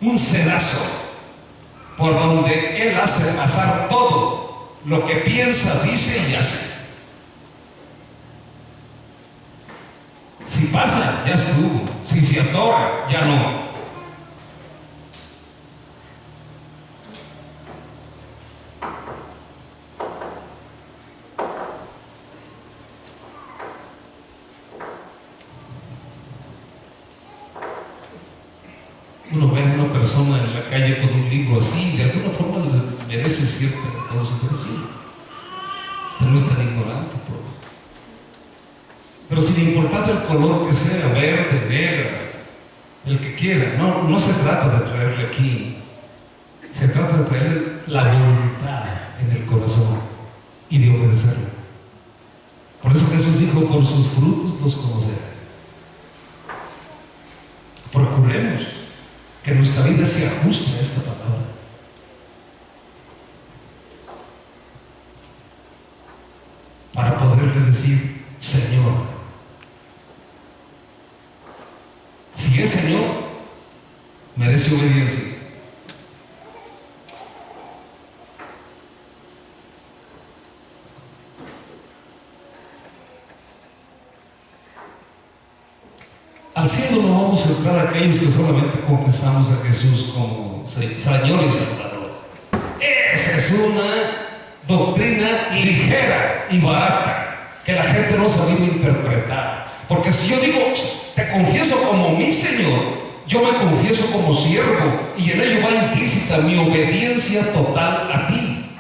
un sedazo por donde Él hace pasar todo lo que piensa, dice y hace. Si pasa, ya estuvo. Si se atora, ya no. Uno ve a una persona en la calle con un libro así, de alguna forma le merece cierta consideración. Usted no es tan ignorante, pero sin importar el color que sea, verde, negro, el que quiera, no se trata de traerle aquí, se trata de traerle la voluntad en el corazón y de obedecerlo. Por eso Jesús dijo: por sus frutos los conocerán. Procuremos que nuestra vida se ajuste a esta palabra. Para poderle decir: Señor. Si es Señor, merece obediencia. Al cielo no vamos a entrar aquellos que solamente confesamos a Jesús como Señor y Salvador. Esa es una doctrina ligera y barata que la gente no sabe interpretar. Porque si yo digo: te confieso como mi Señor, yo me confieso como siervo, y en ello va implícita mi obediencia total a ti.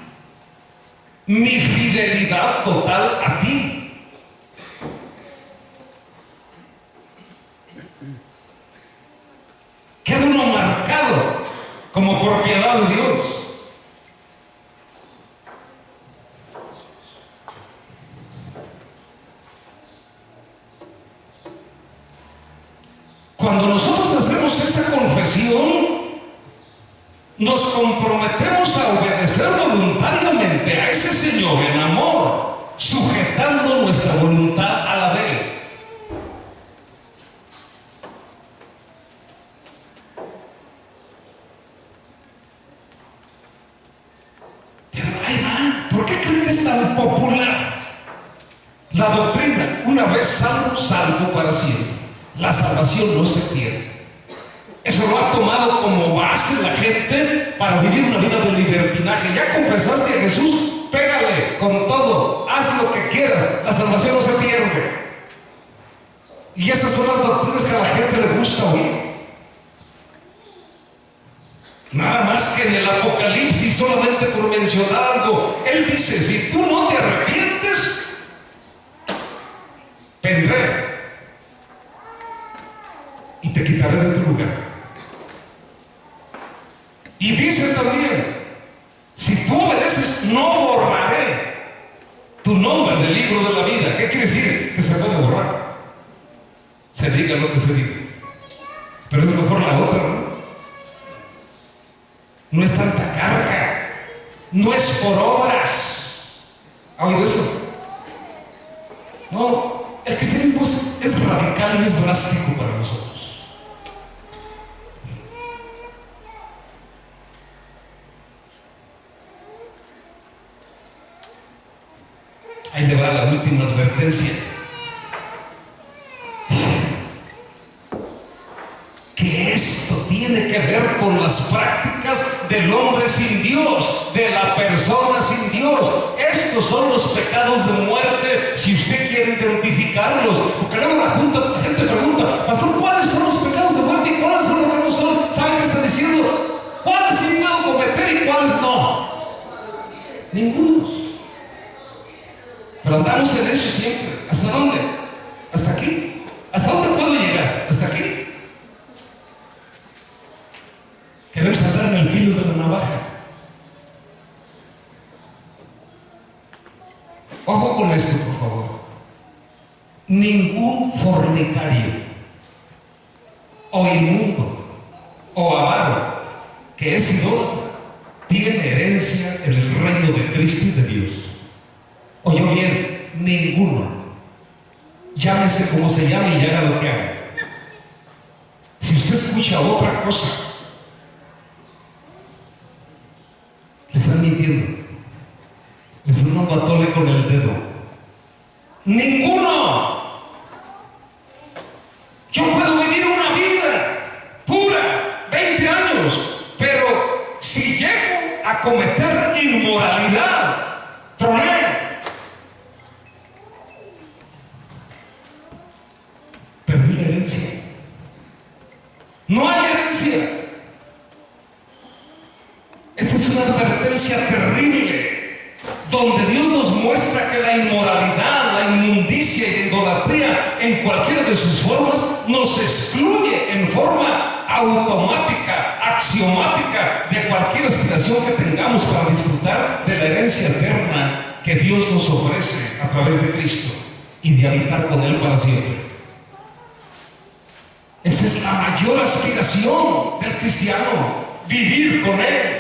mi fidelidad total a ti. Queda uno marcado como propiedad de Dios. Cuando nosotros hacemos esa confesión, nos comprometemos a obedecer voluntariamente a ese Señor en amor, sujetando nuestra voluntad a la de Él. Pero ahí va, ¿por qué creen que es tan popular la doctrina? Una vez salvo, salvo para siempre. La salvación no se pierde. Eso lo ha tomado como base la gente para vivir una vida de libertinaje. Ya confesaste a Jesús, pégale con todo, haz lo que quieras, la salvación no se pierde. Y esas son las doctrinas que a la gente le gusta oír. Nada más que en el Apocalipsis, solamente por mencionar algo, Él dice: si tú no te arrepientes, vendré y te quitaré de tu lugar. Y dice también: si tú obedeces, no borraré tu nombre del libro de la vida. ¿Qué quiere decir? Que se puede borrar, se diga lo que se diga. Pero es mejor la otra, ¿no? No es tanta carga, no es por obras. ¿Ha oído eso? No, el cristianismo es radical y es drástico para nosotros. Ahí le va la última advertencia. Que esto tiene que ver con las prácticas del hombre sin Dios, de la persona sin Dios. Estos son los pecados de muerte, si usted quiere identificarlos. Porque luego la gente pregunta: pastor, ¿cuáles son los pecados de muerte y cuáles son los que no son? ¿Saben qué está diciendo? ¿Cuáles sí puedo cometer y cuáles no? Ninguno. Pero andamos en eso siempre. ¿Hasta dónde? ¿Hasta aquí? ¿Hasta dónde puedo llegar? ¿Hasta aquí? Queremos andar en el filo de la navaja. Ojo con esto, por favor. Ningún fornicario o inmundo o avaro que es idólatra tiene herencia en el reino de Cristo y de Dios. Oyó bien, ninguno. Llámese como se llame y haga lo que haga. Si usted escucha otra cosa, le están mintiendo. Le están dando a tole con el dedo. ¡Ninguno! Yo puedo vivir una vida pura, 20 años, pero si llego a cometer inmoralidad, troné. Perdí la herencia. No hay herencia. Esta es una advertencia terrible, donde Dios nos muestra que la inmoralidad, la inmundicia y la idolatría en cualquiera de sus formas nos excluye en forma automática, axiomática, de cualquier aspiración que tengamos para disfrutar de la herencia eterna que Dios nos ofrece a través de Cristo y de habitar con Él para siempre. Esa es la mayor aspiración del cristiano, vivir con Él.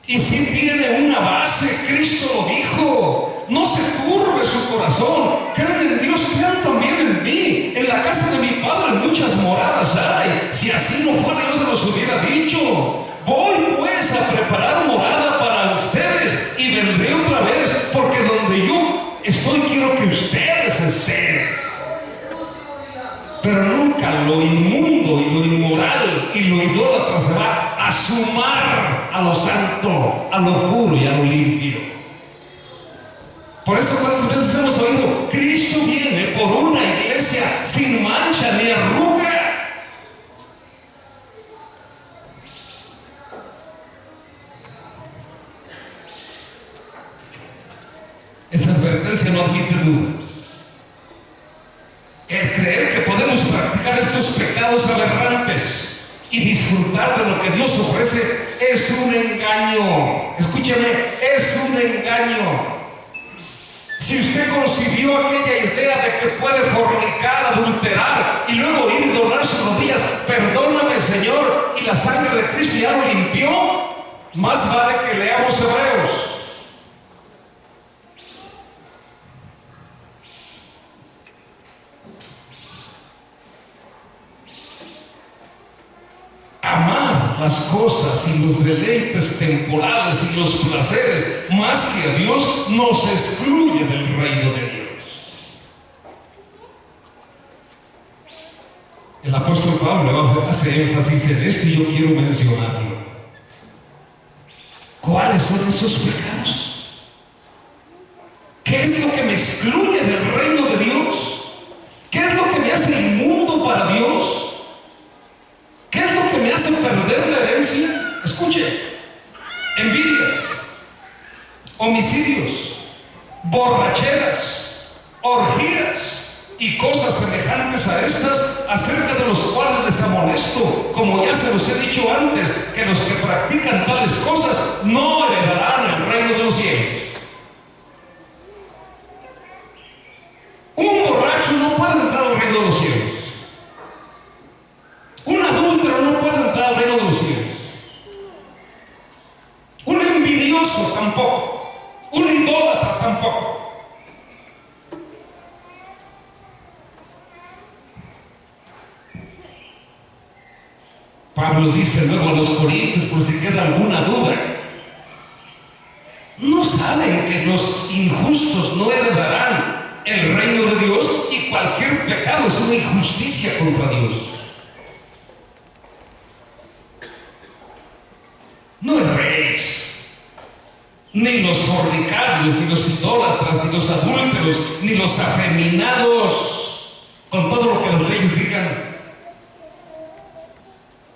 Y si tiene una base, Cristo lo dijo: no se turbe su corazón, crean en Dios, crean también en mí. En la casa de mi Padre muchas moradas hay. Si así no fuera, yo se los hubiera dicho. Voy pues a preparar morada para ustedes y vendré otra vez, porque donde yo estoy quiero que ustedes estén. Pero nunca lo inmundo y lo inmoral y lo idólatra se va a sumar a lo santo, a lo puro y a lo limpio. Por eso cuántas veces hemos oído: Cristo viene por una iglesia sin mancha ni arruga. advertencia no admite duda. El creer que podemos practicar estos pecados aberrantes y disfrutar de lo que Dios ofrece es un engaño. Escúcheme, es un engaño. Si usted concibió aquella idea de que puede fornicar, adulterar y luego ir y doblar sus rodillas, perdóname, Señor, y la sangre de Cristo ya lo limpió, más vale que leamos Hebreos. Amar las cosas y los deleites temporales y los placeres más que a Dios nos excluye del reino de Dios. El apóstol Pablo hace énfasis en esto y yo quiero mencionarlo. ¿Cuáles son esos pecados? ¿Qué es lo que me excluye del reino de Dios? ¿Qué es lo que me hace inmundo para Dios? ¿Qué es lo que me hace perder la herencia? Escuche, envidias, homicidios, borracheras, orgías y cosas semejantes a estas, acerca de los cuales les amonesto, como ya se los he dicho antes, que los que practican tales cosas no heredarán el reino de los cielos. Un borracho no puede entrar al reino de los cielos. Un adúltero no puede entrar al reino de los cielos. Un envidioso tampoco. Un idólatra tampoco. Pablo dice luego a los Corintios, por si queda alguna duda, ¿no saben que los injustos no heredarán el reino de Dios? Y cualquier pecado es una injusticia contra Dios. No erréis, ni los fornicarios, ni los idólatras, ni los adúlteros, ni los afeminados, con todo lo que las leyes digan,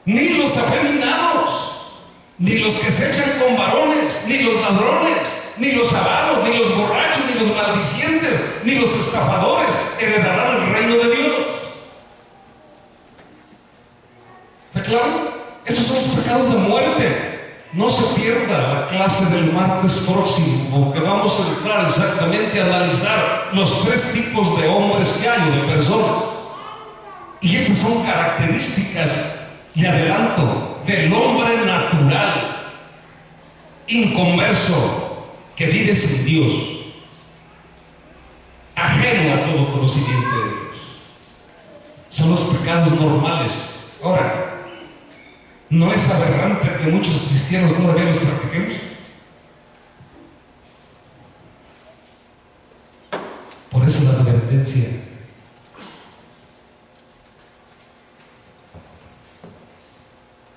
ni los afeminados, ni los que se echan con varones, ni los ladrones, ni los avaros, ni los borrachos, ni los maldicientes, ni los estafadores heredarán el reino de Dios. ¿Está claro? Esos son los pecados de muerte. No se pierda la clase del martes próximo, porque vamos a entrar exactamente a analizar los tres tipos de hombres que hay o de personas. Y estas son características, y adelanto, del hombre natural, inconverso, que vive sin Dios, ajeno a todo conocimiento de Dios. Son los pecados normales. Ahora, ¿no es aberrante que muchos cristianos todavía los practiquemos? Por eso la advertencia.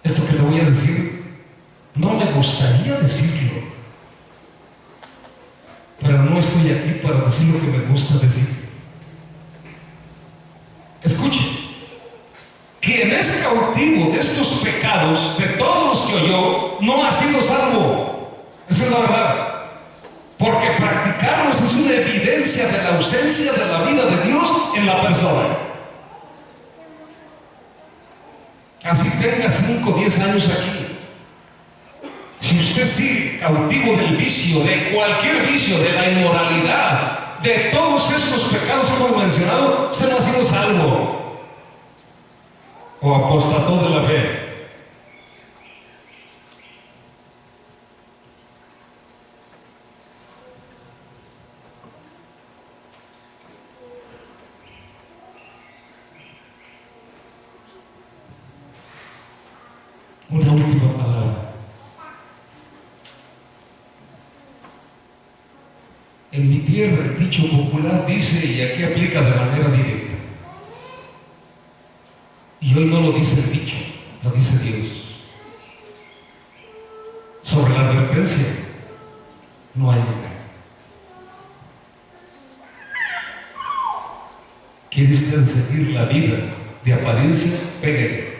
Esto que le voy a decir, no me gustaría decirlo, pero no estoy aquí para decir lo que me gusta decir. Escuche. Quien es cautivo de estos pecados, de todos los que oyó, no ha sido salvo. Esa es la verdad. Porque practicarlos es una evidencia de la ausencia de la vida de Dios en la persona. Así tenga 5 o 10 años aquí. Si usted sigue cautivo del vicio, de cualquier vicio, de la inmoralidad, de todos estos pecados que hemos mencionado, usted no ha sido salvo. O apostató de la fe. Una última palabra. En mi tierra el dicho popular dice, y aquí aplica de manera directa, y hoy no lo dice el dicho, lo dice Dios. Sobre la advertencia no hay engaño. ¿Quiere usted seguir la vida de apariencia? Péguele.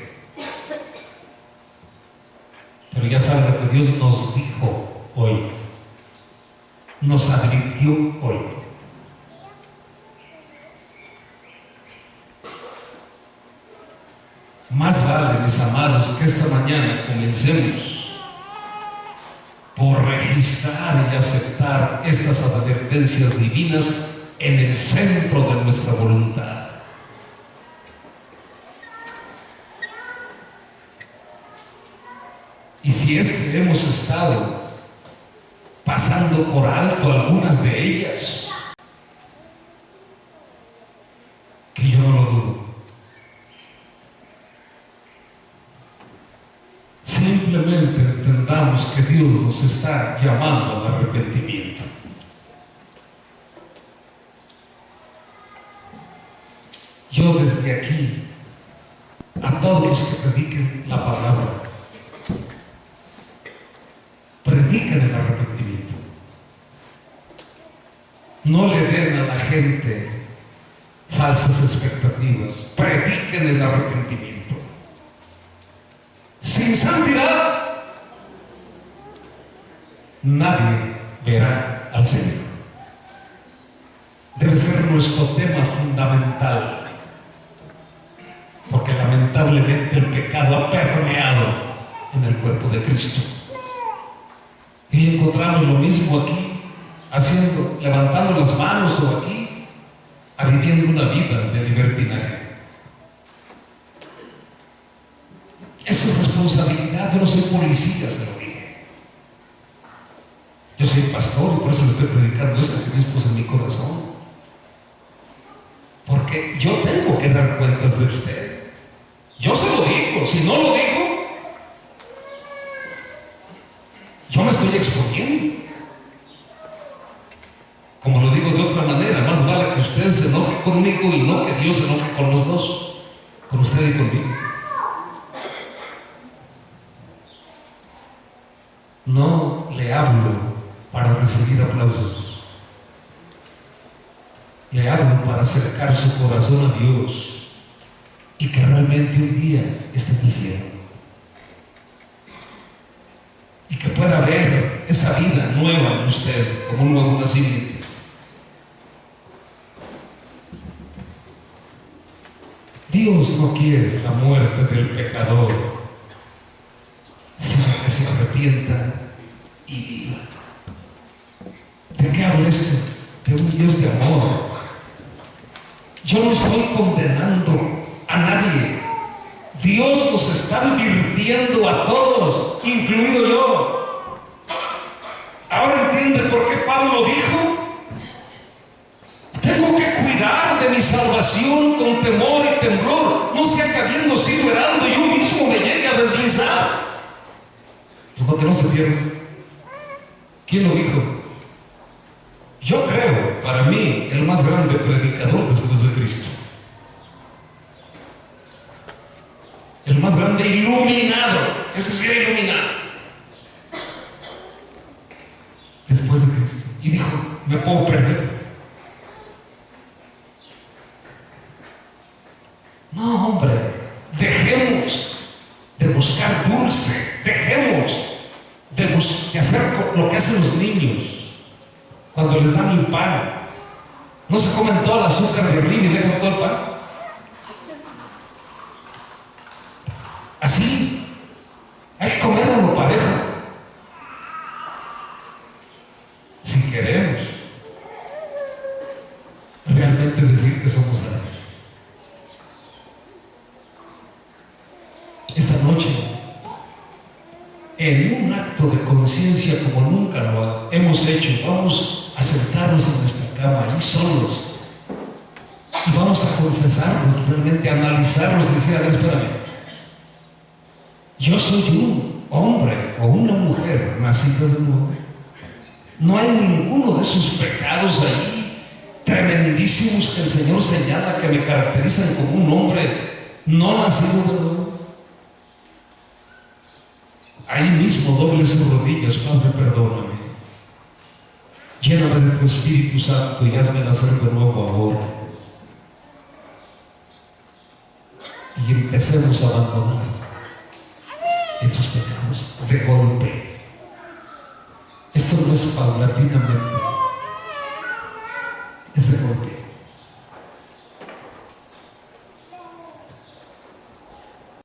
Pero ya sabe lo que Dios nos dijo hoy, nos advirtió hoy. Más vale, mis amados, que esta mañana comencemos por registrar y aceptar estas advertencias divinas en el centro de nuestra voluntad. Y si es que hemos estado pasando por alto algunas de ellas, que yo no lo dudo, simplemente entendamos que Dios nos está llamando al arrepentimiento. Yo desde aquí, a todos los que prediquen la palabra, prediquen el arrepentimiento. No le den a la gente falsas expectativas. Prediquen el arrepentimiento. Sin santidad, nadie verá al Señor. Debe ser nuestro tema fundamental, porque lamentablemente el pecado ha permeado en el cuerpo de Cristo. Y encontramos lo mismo aquí, levantando las manos, o aquí, viviendo una vida de libertinaje. Esa es responsabilidad. Yo no soy policía, se lo dije. Yo soy pastor y por eso le estoy predicando esto que Dios puso en mi corazón. Porque yo tengo que dar cuentas de usted. Yo se lo digo. Si no lo digo, yo me estoy exponiendo. Como lo digo de otra manera, más vale que usted se enoje conmigo y no que Dios se enoje con los dos, con usted y conmigo. No le hablo para recibir aplausos. Le hablo para acercar su corazón a Dios y que realmente un día esté en el cielo. Y que pueda ver esa vida nueva en usted como un nuevo nacimiento. Dios no quiere la muerte del pecador, sino que se arrepienta y viva. ¿De qué habla esto? De un Dios de amor. Yo no estoy condenando a nadie. Dios nos está advirtiendo a todos, incluido yo. Ahora entiende por qué Pablo dijo: tengo que cuidar de mi salvación con temor y temblor, no sea que habiendo sido heraldo yo mismo me llegue a deslizar. Pues porque no se pierda. ¿Quién lo dijo? Yo creo, para mí, el más grande predicador después de Cristo. El más grande iluminado, eso sí era iluminado, después de Cristo. Y dijo: me puedo perder. No, hombre, dejemos de buscar dulce, dejemos de hacer lo que hacen los niños cuando les dan el pan. No se comen todo el azúcar de arriba y dejan todo el pan. Así, hay que comerlo lo parejo. Si queremos realmente decir que somos salvos. Esta noche, en un acto de conciencia como nunca lo hemos hecho, vamos a sentarnos en nuestra cama ahí solos y vamos a confesarnos, realmente a analizarnos y decir: a ver, espérame, yo soy un hombre o una mujer nacido de nuevo. No hay ninguno de esos pecados ahí tremendísimos que el Señor señala que me caracterizan como un hombre no nacido de nuevo. Ahí mismo doble sus rodillas: Padre, perdóname, lléname de tu Espíritu Santo y hazme nacer de nuevo ahora. Y empecemos a abandonar estos pecados de golpe. Esto no es paulatinamente, es de golpe.